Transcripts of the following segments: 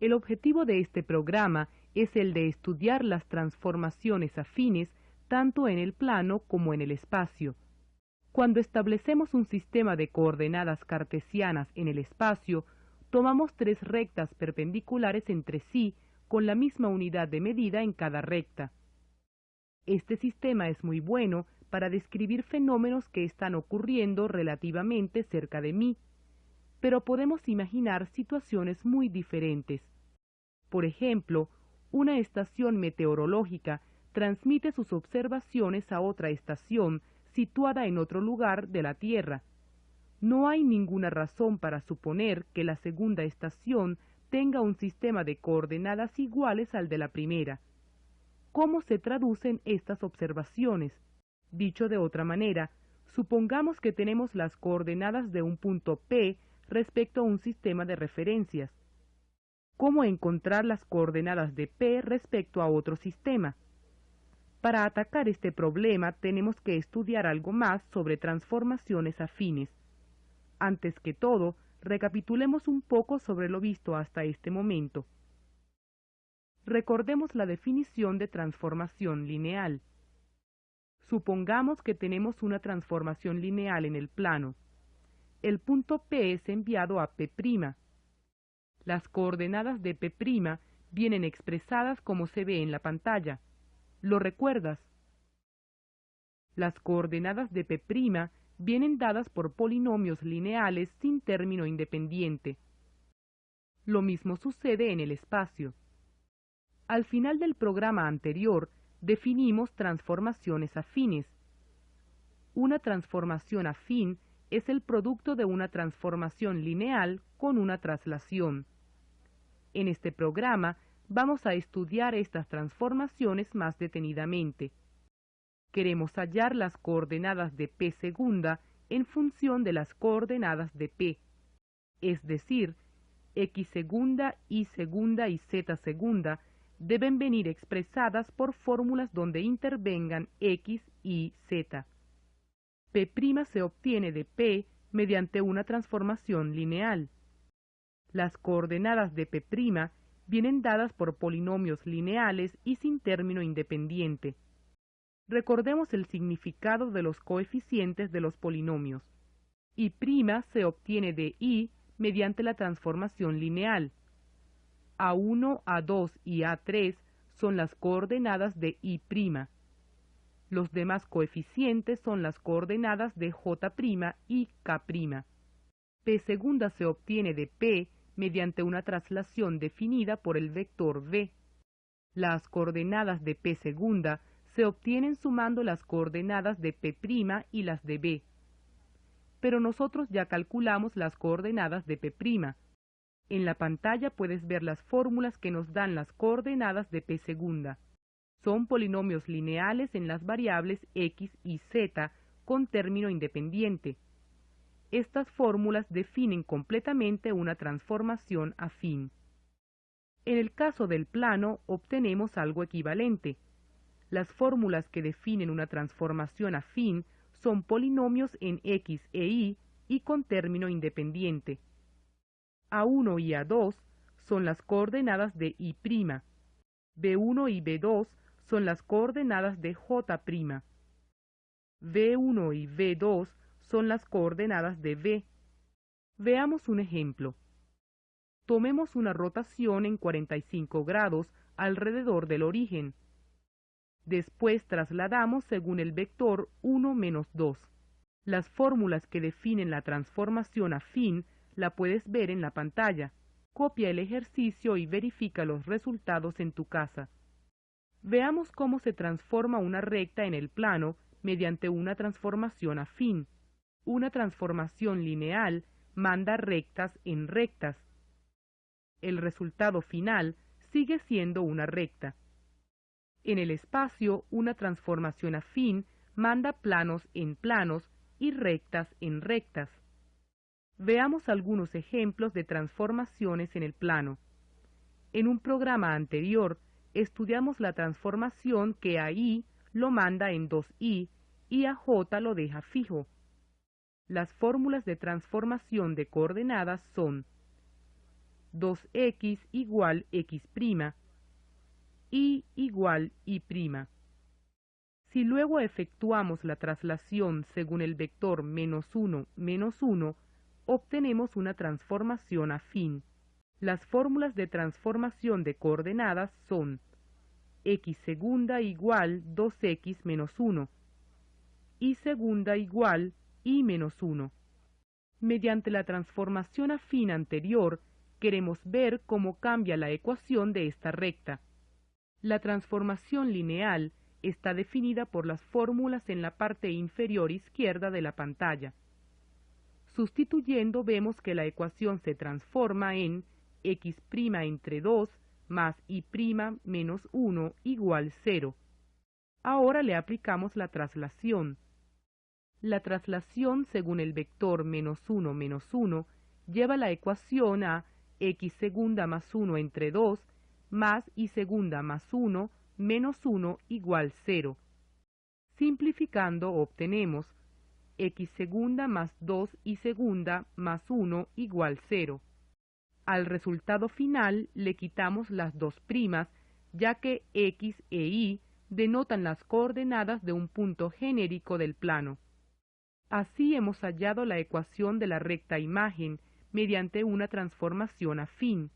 El objetivo de este programa es el de estudiar las transformaciones afines tanto en el plano como en el espacio. Cuando establecemos un sistema de coordenadas cartesianas en el espacio, tomamos tres rectas perpendiculares entre sí con la misma unidad de medida en cada recta. Este sistema es muy bueno para describir fenómenos que están ocurriendo relativamente cerca de mí, pero podemos imaginar situaciones muy diferentes. Por ejemplo, una estación meteorológica transmite sus observaciones a otra estación situada en otro lugar de la Tierra. No hay ninguna razón para suponer que la segunda estación tenga un sistema de coordenadas iguales al de la primera. ¿Cómo se traducen estas observaciones? Dicho de otra manera, supongamos que tenemos las coordenadas de un punto P respecto a un sistema de referencias. ¿Cómo encontrar las coordenadas de P respecto a otro sistema? Para atacar este problema tenemos que estudiar algo más sobre transformaciones afines. Antes que todo, recapitulemos un poco sobre lo visto hasta este momento. Recordemos la definición de transformación lineal. Supongamos que tenemos una transformación lineal en el plano. El punto P es enviado a P'. Las coordenadas de P' vienen expresadas como se ve en la pantalla. ¿Lo recuerdas? Las coordenadas de P' vienen dadas por polinomios lineales sin término independiente. Lo mismo sucede en el espacio. Al final del programa anterior, definimos transformaciones afines. Una transformación afín es el producto de una transformación lineal con una traslación. En este programa vamos a estudiar estas transformaciones más detenidamente. Queremos hallar las coordenadas de P segunda en función de las coordenadas de P, es decir, X segunda, Y segunda y Z segunda deben venir expresadas por fórmulas donde intervengan X, Y, Z. P' se obtiene de P mediante una transformación lineal. Las coordenadas de P' vienen dadas por polinomios lineales y sin término independiente. Recordemos el significado de los coeficientes de los polinomios. Y' se obtiene de Y mediante la transformación lineal. A1, A2 y A3 son las coordenadas de Y'. Los demás coeficientes son las coordenadas de J' y K'. P segunda se obtiene de P mediante una traslación definida por el vector V. Las coordenadas de P segunda se obtienen sumando las coordenadas de P' y las de B. Pero nosotros ya calculamos las coordenadas de P'. En la pantalla puedes ver las fórmulas que nos dan las coordenadas de P segunda. Son polinomios lineales en las variables X y Z con término independiente. Estas fórmulas definen completamente una transformación afín. En el caso del plano obtenemos algo equivalente. Las fórmulas que definen una transformación afín son polinomios en X e Y con término independiente. A1 y A2 son las coordenadas de Y'. B1 y B2 son las coordenadas de J'. B1 y B2 son las coordenadas de B. Veamos un ejemplo. Tomemos una rotación en 45 grados alrededor del origen. Después trasladamos según el vector 1 menos 2. Las fórmulas que definen la transformación afín la puedes ver en la pantalla. Copia el ejercicio y verifica los resultados en tu casa. Veamos cómo se transforma una recta en el plano mediante una transformación afín. Una transformación lineal manda rectas en rectas. El resultado final sigue siendo una recta. En el espacio, una transformación afín manda planos en planos y rectas en rectas. Veamos algunos ejemplos de transformaciones en el plano. En un programa anterior, estudiamos la transformación que a Y lo manda en 2Y y a J lo deja fijo. Las fórmulas de transformación de coordenadas son 2x igual x', y igual y'. Si luego efectuamos la traslación según el vector -1, -1, obtenemos una transformación afín. Las fórmulas de transformación de coordenadas son x segunda igual 2x menos 1, y segunda igual y menos 1. Mediante la transformación afín anterior, queremos ver cómo cambia la ecuación de esta recta. La transformación lineal está definida por las fórmulas en la parte inferior izquierda de la pantalla. Sustituyendo vemos que la ecuación se transforma en x' entre 2 más y' menos 1 igual 0. Ahora le aplicamos la traslación. La traslación según el vector -1, -1 lleva la ecuación a x segunda más 1 entre 2 más y segunda más 1 menos 1 igual 0. Simplificando obtenemos x segunda más 2 y segunda más 1 igual 0. Al resultado final le quitamos las dos primas, ya que x e y denotan las coordenadas de un punto genérico del plano. Así hemos hallado la ecuación de la recta imagen mediante una transformación afín.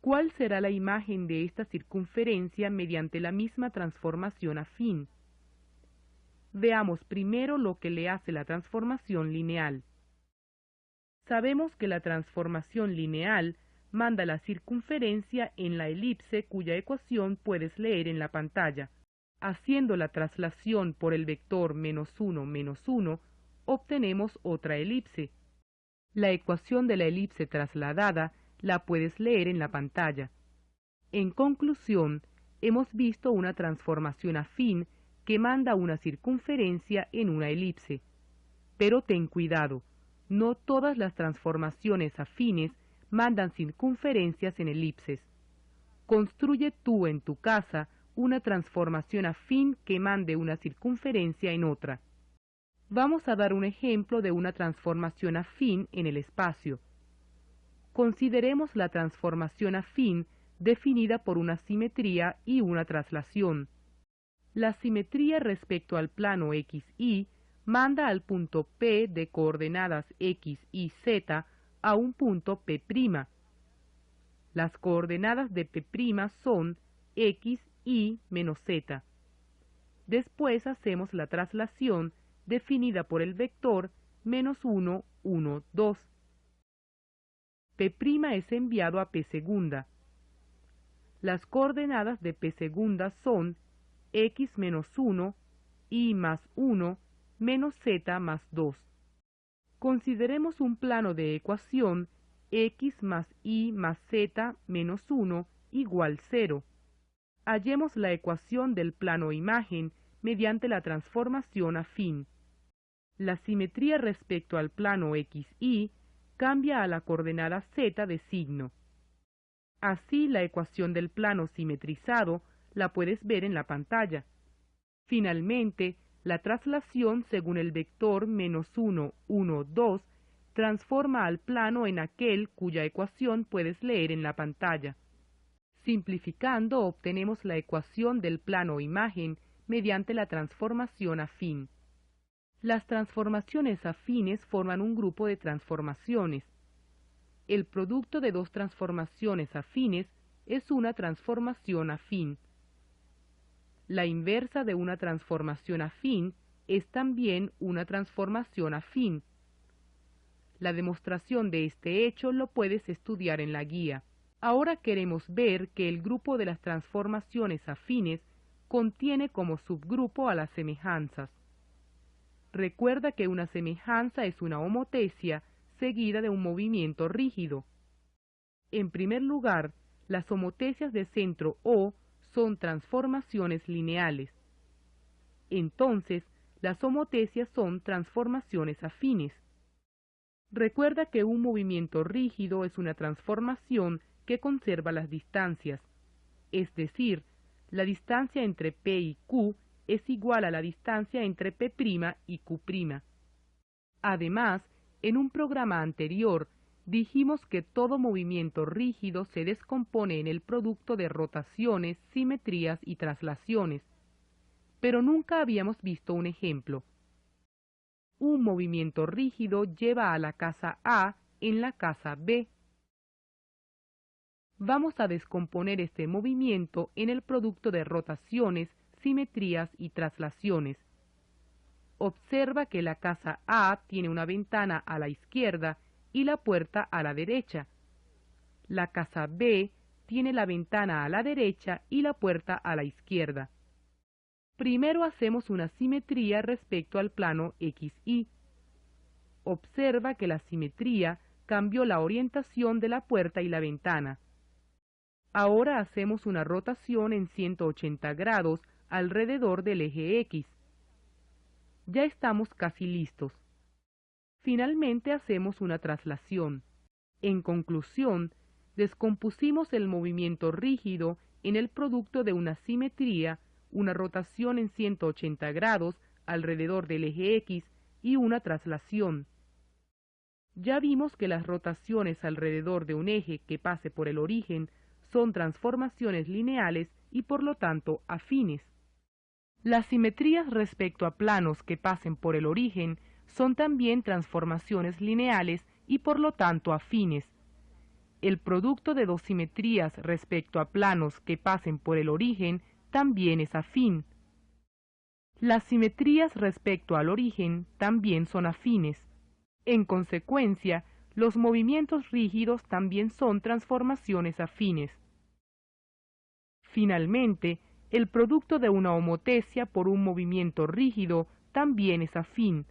¿Cuál será la imagen de esta circunferencia mediante la misma transformación afín? Veamos primero lo que le hace la transformación lineal. Sabemos que la transformación lineal manda la circunferencia en la elipse cuya ecuación puedes leer en la pantalla. Haciendo la traslación por el vector -1, -1, obtenemos otra elipse. La ecuación de la elipse trasladada la puedes leer en la pantalla. En conclusión, hemos visto una transformación afín que manda una circunferencia en una elipse. Pero ten cuidado, no todas las transformaciones afines mandan circunferencias en elipses. Construye tú en tu casa una transformación afín que mande una circunferencia en otra. Vamos a dar un ejemplo de una transformación afín en el espacio. Consideremos la transformación afín definida por una simetría y una traslación. La simetría respecto al plano XY manda al punto P de coordenadas X y Z a un punto P'. Las coordenadas de P' son X, Y menos Z. Después hacemos la traslación definida por el vector -1, 1, 2. P' es enviado a P segunda. Las coordenadas de P segunda son X menos 1, Y más 1, menos Z más 2. Consideremos un plano de ecuación X más Y más Z menos 1 igual 0. Hallemos la ecuación del plano imagen mediante la transformación afín. La simetría respecto al plano XY cambia a la coordenada Z de signo. Así la ecuación del plano simetrizado la puedes ver en la pantalla. Finalmente, la traslación según el vector -1, 1, 2 transforma al plano en aquel cuya ecuación puedes leer en la pantalla. Simplificando obtenemos la ecuación del plano imagen mediante la transformación afín. Las transformaciones afines forman un grupo de transformaciones. El producto de dos transformaciones afines es una transformación afín. La inversa de una transformación afín es también una transformación afín. La demostración de este hecho lo puedes estudiar en la guía. Ahora queremos ver que el grupo de las transformaciones afines contiene como subgrupo a las semejanzas. Recuerda que una semejanza es una homotecia seguida de un movimiento rígido. En primer lugar, las homotecias de centro O son transformaciones lineales. Entonces, las homotecias son transformaciones afines. Recuerda que un movimiento rígido es una transformación que conserva las distancias, es decir, la distancia entre P y Q es igual a la distancia entre P' y Q'. Además, en un programa anterior dijimos que todo movimiento rígido se descompone en el producto de rotaciones, simetrías y traslaciones, pero nunca habíamos visto un ejemplo. Un movimiento rígido lleva a la casa A en la casa B. Vamos a descomponer este movimiento en el producto de rotaciones, simetrías y traslaciones. Observa que la casa A tiene una ventana a la izquierda y la puerta a la derecha. La casa B tiene la ventana a la derecha y la puerta a la izquierda. Primero hacemos una simetría respecto al plano XY. Observa que la simetría cambió la orientación de la puerta y la ventana. Ahora hacemos una rotación en 180 grados alrededor del eje X. Ya estamos casi listos. Finalmente hacemos una traslación. En conclusión, descompusimos el movimiento rígido en el producto de una simetría, una rotación en 180 grados alrededor del eje X y una traslación. Ya vimos que las rotaciones alrededor de un eje que pase por el origen son transformaciones lineales y por lo tanto afines. Las simetrías respecto a planos que pasen por el origen son también transformaciones lineales y por lo tanto afines. El producto de dos simetrías respecto a planos que pasen por el origen también es afín. Las simetrías respecto al origen también son afines. En consecuencia, los movimientos rígidos también son transformaciones afines. Finalmente, el producto de una homotesia por un movimiento rígido también es afín.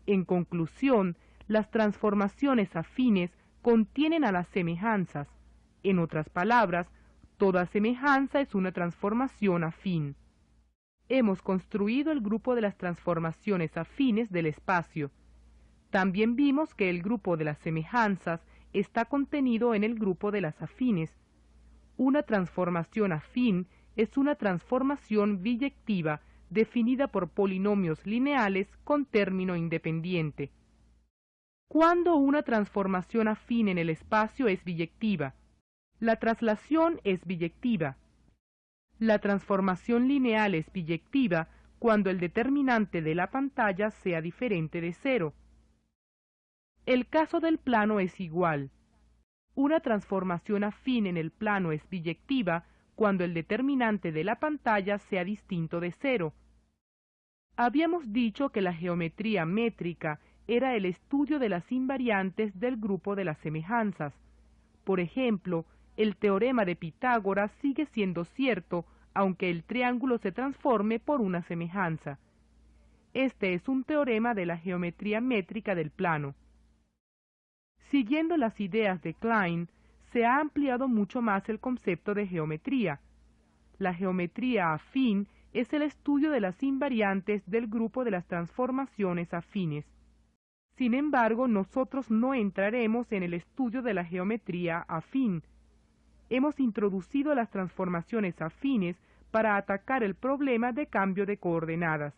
En conclusión, las transformaciones afines contienen a las semejanzas. En otras palabras, toda semejanza es una transformación afín. Hemos construido el grupo de las transformaciones afines del espacio. También vimos que el grupo de las semejanzas está contenido en el grupo de las afines. Una transformación afín es una transformación biyectiva definida por polinomios lineales con término independiente. ¿Cuándo una transformación afín en el espacio es biyectiva? La traslación es biyectiva. La transformación lineal es biyectiva cuando el determinante de la pantalla sea diferente de 0. El caso del plano es igual. Una transformación afín en el plano es biyectiva cuando el determinante de la pantalla sea distinto de 0. Habíamos dicho que la geometría métrica era el estudio de las invariantes del grupo de las semejanzas. Por ejemplo, el teorema de Pitágoras sigue siendo cierto aunque el triángulo se transforme por una semejanza. Este es un teorema de la geometría métrica del plano. Siguiendo las ideas de Klein, se ha ampliado mucho más el concepto de geometría. La geometría afín es el estudio de las invariantes del grupo de las transformaciones afines. Sin embargo, nosotros no entraremos en el estudio de la geometría afín. Hemos introducido las transformaciones afines para atacar el problema de cambio de coordenadas.